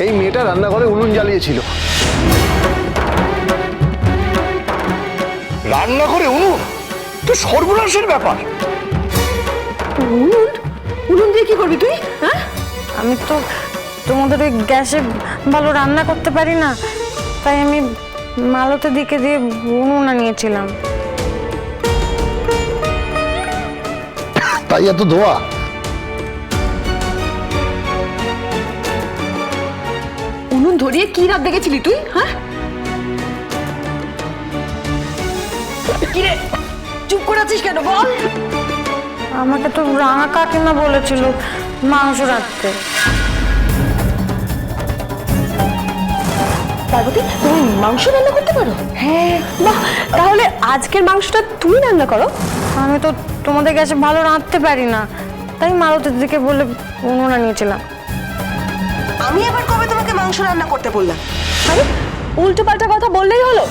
এই মেয়েটা রান্নাঘরে উনুন জ্বালিয়েছিল। রান্নাঘরে উনুন? তো সর্বনাশের ব্যাপার। উনুন? উনুন দিয়ে কি করবি তুই? হ্যাঁ, আমি তো তোমাদের ওই গ্যাসে ভালো রান্না করতে পারি না, তাই আমি মালতী দিকে দিয়ে উনুন আনিয়েছিলাম। তাই এত ধোয়া? উনুন ধরিয়ে কি রাত দেখেছিলি তুই? হ্যাঁ, কিরে চুপ করে আছিস কেন বল? আমাকে তো রাঙা কাকিমা বলেছিল মাংস রাখতে। পার্বতী, তুমি মাংস রান্না করতে পারো? হ্যাঁ, বাহ, তাহলে আজকের মাংসটা তুমি রান্না করো। আমি তো তোমাদের গ্যাসে ভালো রাঁধতে পারি না, তাই মালতীর দিকে বলে উনুন আনিয়েছিলাম। আমি আবার কবে তোমাকে মাংস রান্না করতে বললাম? আরে উল্টো পাল্টা কথা বললেই হলো।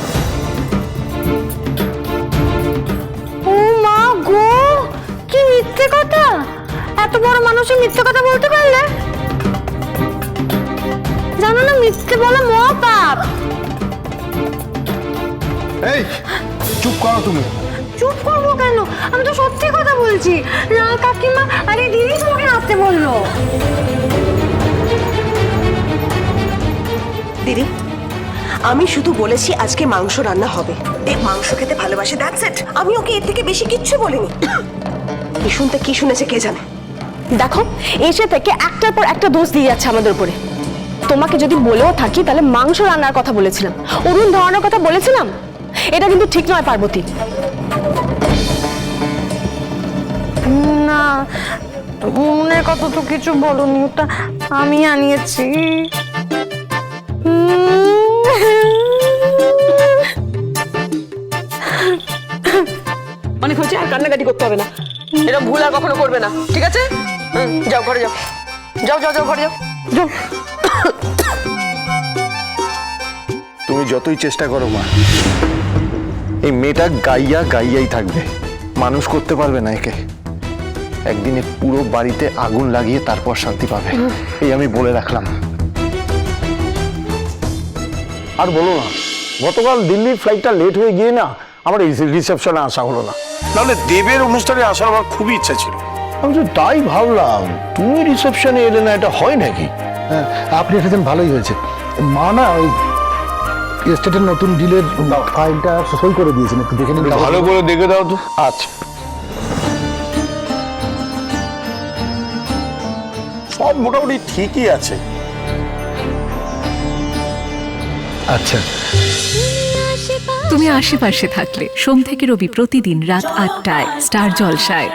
ও মা গো, কি মিথ্যে কথা! এত বড় মানুষের মিথ্যে কথা বলতে পারলে? জানো না, মিথ্যে বলা মহাপাপ। এই চুপ করো তুমি। চুপ করবো কেন? আমি তো সত্যি কথা বলছি। রাঙা কাকিমা আরে দিদি তোমাকে রাঁধতে বললো। দিদি, আমি শুধু বলেছি আজকে মাংস রান্না হবে। দেব মাংস খেতে ভালোবাসে, দ্যাটস ইট। আমি ওকে এর থেকে বেশি কিচ্ছু বলিনি। কি শুনতে কি শুনেছে কে জানে। দেখো, এসে থেকে একটার পর একটা দোষ দিয়ে যাচ্ছে আমাদের উপরে। তোমাকে যদি বলেও থাকি তাহলে মাংস রান্নার কথা বলেছিলাম, উনুন ধরানোর কথা বলেছিলাম। এটা কিন্তু ঠিক নয় পার্বতী। না, উনুনের কথা তো কিছু বলনি, ওটা আমি আনিয়েছি। অনেক হয়েছে, আর কান্নাকাটি করতে হবে না। এরকম ভুল আর কখনো করবে না, ঠিক আছে? যাও ঘরে যাও, যাও যাও যাও ঘরে যাও, যাও। তুমি যতই চেষ্টা করো মা, এই মেয়েটা গাইয়া গাইয়াই থাকবে, মানুষ করতে পারবে না একে। একদিনে পুরো বাড়িতে আগুন লাগিয়ে তারপর শান্তি পাবে, এই আমি বলে রাখলাম। আর বলো না, গতকাল দিল্লির ফ্লাইটটা লেট হয়ে গিয়ে না আমার এই রিসেপশনে আসা হলো না। নাহলে দেবের অনুষ্ঠানে আসার আমার খুবই ইচ্ছা ছিল। আমি তো তাই ভাবলাম, তুমি রিসেপশনে এলে না, এটা হয় নাকি? হ্যাঁ, আপনি এসেছেন ভালোই হয়েছে। মা না ওই এস্টেটের নতুন ডিলের ফাইলটা সই করে দিয়েছেন, একটু দেখে নিন। ভালো করে দেখে দাও তো। আচ্ছা, সব মোটামুটি ঠিকই আছে। আচ্ছা, তুমি আশেপাশে থাকলে সোম থেকে রবি প্রতিদিন রাত ৮টায় স্টার জলসায়।